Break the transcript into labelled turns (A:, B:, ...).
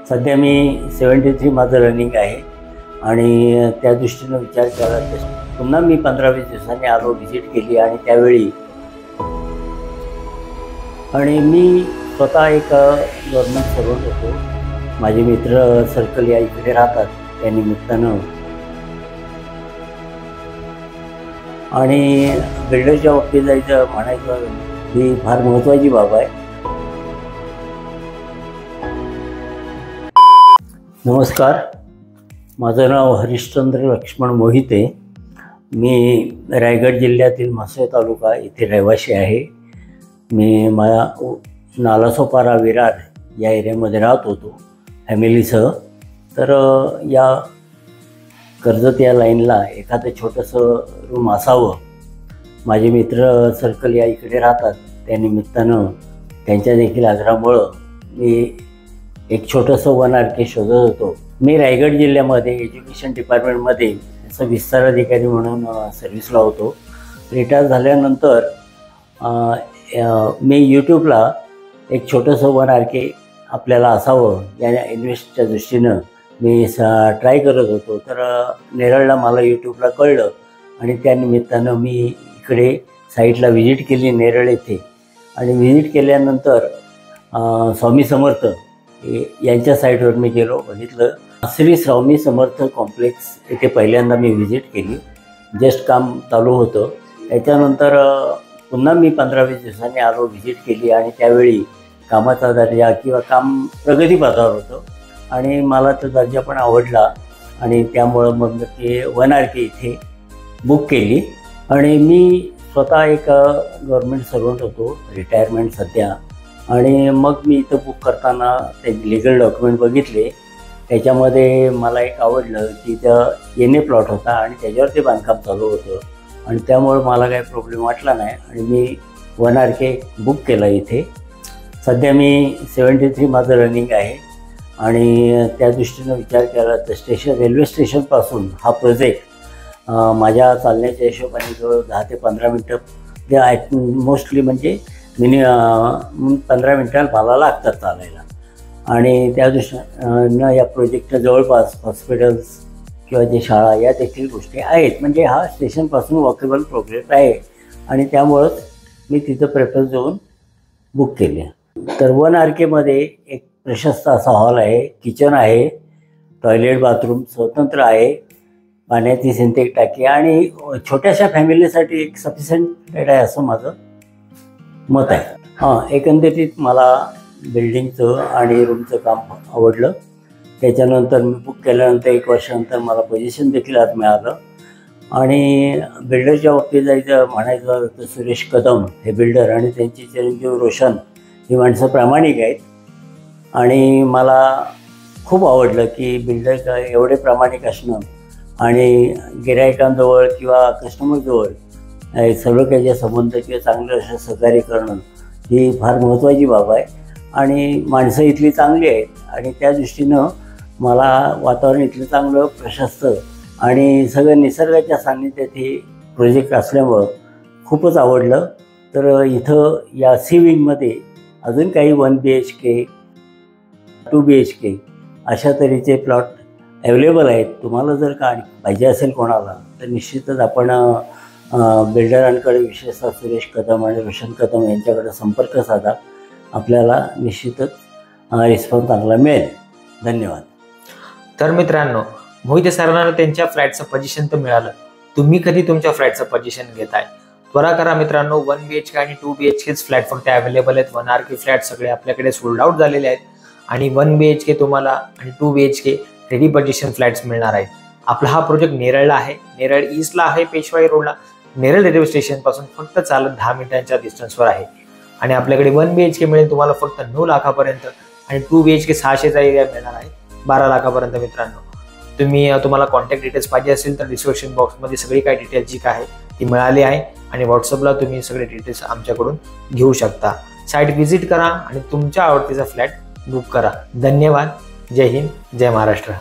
A: सध्या मी 73 माझं रनिंग आहे आणि त्या दृष्टीनं विचार केला तर पुन्हा मी 15-20 दिवसांनी आलो, व्हिजिट केली आणि त्यावेळी आणि मी स्वतः एक गव्हर्नमेंट सर्वंट होतो. माझे मित्र सर्कल या इकडे राहतात त्या निमित्तानं आणि बिल्डरच्या बाबतीत जायचं म्हणायचं ही फार महत्त्वाची बाब आहे. नमस्कार, माझं नाव हरिश्चंद्र लक्ष्मण मोहिते. मी रायगड जिल्ह्यातील म्हसळी तालुका येथे रहिवासी आहे. मी नालासोपारा विरार या एरियामध्ये राहत होतो फॅमिलीसह. तर या कर्जत या लाईनला एखादं छोटंसं रूम असावं. माझे मित्र सर्कल या इकडे राहतात त्या निमित्तानं त्यांच्या देखील आग्रहामुळं मी एक छोटंसं 1 RK शोधत होतो. मी रायगड जिल्ह्यामध्ये एज्युकेशन डिपार्टमेंटमध्ये असं विस्तार अधिकारी म्हणून सर्व्हिसला होतो. रिटायर झाल्यानंतर मी यूट्यूबला एक छोटंसं 1 RK आपल्याला असावं या इन्व्हेस्टच्या दृष्टीनं मी ट्राय करत होतो. तर नेरळला मला यूट्यूबला कळलं आणि त्या निमित्तानं मी इकडे साईटला व्हिजिट केली नेरळ येथे. आणि व्हिजिट केल्यानंतर स्वामी समर्थ यांच्या साईटवर मी गेलो, बघितलं. श्री स्वामी समर्थ कॉम्प्लेक्स येथे पहिल्यांदा मी व्हिजिट केली. जस्ट काम चालू होतं. त्याच्यानंतर पुन्हा मी 15-20 दिवसांनी आलो, व्हिजिट केली आणि त्यावेळी कामाचा दर्जा किंवा काम प्रगतीपथावर होतं आणि मला तो दर्जा पण आवडला आणि त्यामुळं मग ते 1 RK इथे बुक केली. आणि मी स्वतः एक गव्हर्नमेंट सर्वंट होतो, रिटायरमेंट सध्या. आणि मग मी इथं बुक करताना ते लिगल डॉक्युमेंट बघितले. त्याच्यामध्ये मला एक आवडलं की इथं NA प्लॉट होता आणि त्याच्यावर ते बांधकाम चालू होतं आणि त्यामुळं मला काही प्रॉब्लेम वाटला नाही आणि मी 1 RK बुक केला इथे. सध्या मी 73 माझं रनिंग आहे आणि त्या दृष्टीनं विचार केला तर रेल्वे स्टेशनपासून हा प्रोजेक्ट माझ्या चालण्याच्या हिशोबाने जवळ 10 ते 15 मिनटं ते मोस्टली म्हणजे 15 मिनटाला मला लागतात चालायला. आणि त्या दृष्टीनं या प्रोजेक्टच्या जवळपास हॉस्पिटल्स किंवा जे शाळा या देखील गोष्टी आहेत. म्हणजे हा स्टेशनपासून वॉकेबल प्रोजेक्ट आहे आणि त्यामुळंच मी तिथं प्रेफरन्स देऊन बुक केले. तर 1 RKमध्ये एक प्रशस्त असा हॉल आहे, किचन आहे, टॉयलेट बाथरूम स्वतंत्र आहे, पाण्याची सिंथेटिक टाकी आणि छोट्याशा फॅमिलीसाठी एक सफिशियंट बेड आहे असं माझं मत आहे. एकंदरीत मला बिल्डिंगचं आणि रूमचं काम आवडलं. त्याच्यानंतर मी बुक केल्यानंतर 1 वर्षानंतर मला पोझिशन देखील आज मिळालं. आणि बिल्डरच्या बाबतीत जायचं म्हणायचं तर सुरेश कदम हे बिल्डर आणि त्यांची चिरंजीव रोशन ही माणसं प्रामाणिक आहेत आणि मला खूप आवडलं की बिल्डर एवढे प्रामाणिक असणं आणि गिरायकांजवळ किंवा कस्टमरजवळ सर्व काही संबंध किंवा चांगलं असं सहकार्य करणं ही फार महत्त्वाची बाब आहे. आणि माणसं इथली चांगली आहेत आणि त्या दृष्टीनं मला वातावरण इथलं चांगलं प्रशस्त आणि सगळं निसर्गाच्या सान्निध्यात हे प्रोजेक्ट असल्यामुळं खूपच आवडलं. तर इथं या सी विंगमध्ये अजून काही 1 BHK 2 BHK अशा तऱ्हेचे प्लॉट अवेलेबल आहेत. तुम्हाला जर का पाहिजे असेल कोणाला तर निश्चितच आपण बिल्डरांकडे विशेषतः सुरेश कदम आणि रोशन कदम यांच्याकडे संपर्क साधा. आपल्याला निश्चितच रिस्पॉन्स चांगला मिळेल. धन्यवाद.
B: तर मित्रांनो, मोहिते सरांना त्यांच्या फ्लॅटचं पोझिशन तर मिळालं. तुम्ही कधी तुमच्या फ्लॅटचं पोझिशन घेताय त्वरा करा मित्रांनो. 1 BHK आणि 2 BHKच फ्लॅट फक्त अवेलेबल आहेत. 1 RK फ्लॅट सगळे आपल्याकडे सोल्ड आउट झालेले आहेत आणि 1 BHK तुम्हाला आणि 2 BHK रेडी पोझिशन फ्लॅट्स मिळणार आहेत. आपला हा प्रोजेक्ट नेरळला आहे, नेरळ ईस्टला आहे, पेशवाई रोडला. नेरळ रेल्वे स्टेशनपासून फक्त चालत 10 मिनिटांच्या डिस्टन्सवर आहे आणि आपल्याकडे 1 BHK मिळेल तुम्हाला फक्त 9 लाखापर्यंत आणि 2 BHK 600चा एरिया मिळणार आहे 12 लाखापर्यंत. मित्रांनो, तुम्हाला कॉन्टॅक्ट डिटेल्स पाहिजे असेल तर डिस्क्रिप्शन बॉक्समध्ये सगळी काही डिटेल्स जी काय आहे ती मिळाली आहे आणि व्हॉट्सअपला तुम्ही सगळे डिटेल्स आमच्याकडून घेऊ शकता. साईट व्हिजिट करा आणि तुमच्या आवडतीचा फ्लॅट बुक करा. धन्यवाद. जय हिंद, जय महाराष्ट्र.